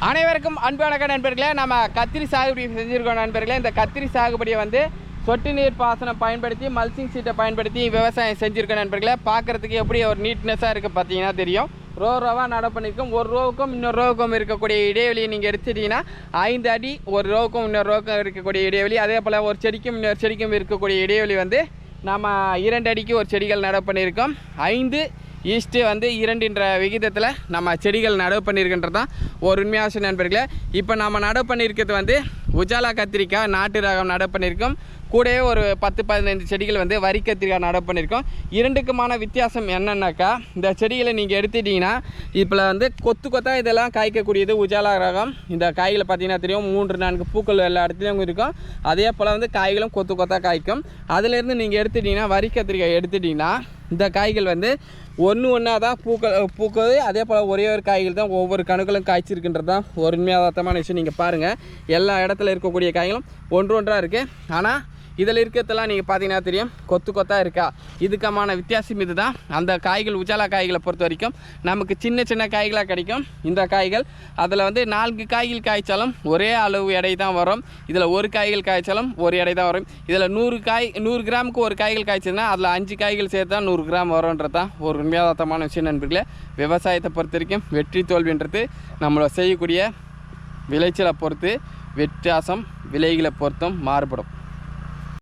அனைவருக்கும் அன்பு வணக்கம் நண்பர்களே. நம்ம கத்திரி சாகுபடி செஞ்சுருக்கோம் நண்பர்களே. இந்த கத்திரி சாகுபடியை வந்து சொட்டு நீர் பாசனம் பயன்படுத்தி மல்சிங் சீட்டை பயன்படுத்தி விவசாயம் செஞ்சுருக்கோம் நண்பர்களே. பார்க்குறதுக்கு எப்படி ஒரு நீட்னஸாக இருக்குது பார்த்தீங்கன்னா தெரியும். ரோவாக நட பண்ணியிருக்கோம். ஒரு ரோவுக்கும் இன்னொரு ரோவுக்கும் இருக்கக்கூடிய இடைவெளியை நீங்கள் எடுத்துட்டிங்கன்னா 5 அடி ஒரு ரோவுக்கும் இன்னொரு ரோவுக்கும் இருக்கக்கூடிய இடைவெளி. அதே போல் ஒரு செடிக்கும் இன்னொரு செடிக்கும் இருக்கக்கூடிய இடைவெளி வந்து நம்ம 2 அடிக்கு ஒரு செடிகள் நட பண்ணியிருக்கோம். 5:2 விகிதத்தில் நம்ம செடிகள் நடவு பண்ணியிருக்கின்றது தான் ஒரு உண்மையாச நண்பர்களே. இப்போ நம்ம நடவு பண்ணியிருக்கிறது வந்து உஜாலா கத்திரிக்காய் நாட்டு ரகம் நடவு பண்ணியிருக்கோம். கூடவே ஒரு 10-15 செடிகள் வந்து வரி கத்திரிக்காய் நடவு பண்ணியிருக்கோம். இரண்டுக்குமான வித்தியாசம் என்னென்னாக்கா, இந்த செடிகளை நீங்கள் எடுத்துட்டிங்கன்னா இப்போ வந்து கொத்தாக இதெல்லாம் காய்க்கக்கூடியது உஜாலா ரகம். இந்த காய்களை பார்த்தீங்கன்னா தெரியும், 3-4 பூக்கள் எல்லா இடத்துலையும் இருக்கும். அதே போல் வந்து காய்களும் கொத்தாக காய்க்கும். அதிலேருந்து நீங்கள் எடுத்துட்டிங்கன்னா வரி கத்திரிக்காய் எடுத்துட்டிங்கன்னா இந்த காய்கள் வந்து ஒன்றா தான் பூக்குது. அதே போல் ஒரே ஒரு காய்கள் தான் ஒவ்வொரு கணுக்களும் காய்ச்சிருக்கின்றது தான் ஒரு உண்மையாதமான விஷயம். நீங்கள் பாருங்கள், எல்லா இடத்துல இருக்கக்கூடிய காய்களும் ஒன்றா இருக்குது. ஆனால் இதில் இருக்கிறதெல்லாம் நீங்கள் பார்த்தீங்கன்னா தெரியும், கொத்தாக இருக்கா. இதுக்கான வித்தியாசம் இது தான். அந்த காய்கள் உஜாலா காய்களை பொறுத்த வரைக்கும் நமக்கு சின்ன காய்களாக கிடைக்கும். இந்த காய்கள் அதில் வந்து 4 காய்கள் காய்ச்சாலும் ஒரே அளவு எடை தான் வரும். இதில் ஒரு காய்கள் காய்ச்சாலும் ஒரு எடை தான் வரும். இதில் 100 கிராமுக்கு ஒரு காய்கள் காய்ச்சதுன்னா அதில் 5 காய்கள் சேர்த்து தான் 100 கிராம் வரும்ன்றது தான் ஒரு உண்மையாதமான விஷயம் நண்பர்களே. விவசாயத்தை பொறுத்த வரைக்கும் வெற்றி தோல்வின்றது நம்மளை செய்யக்கூடிய விளைச்சலை பொறுத்து வித்தியாசம், விலைகளை பொறுத்தும் மாறுபடும்.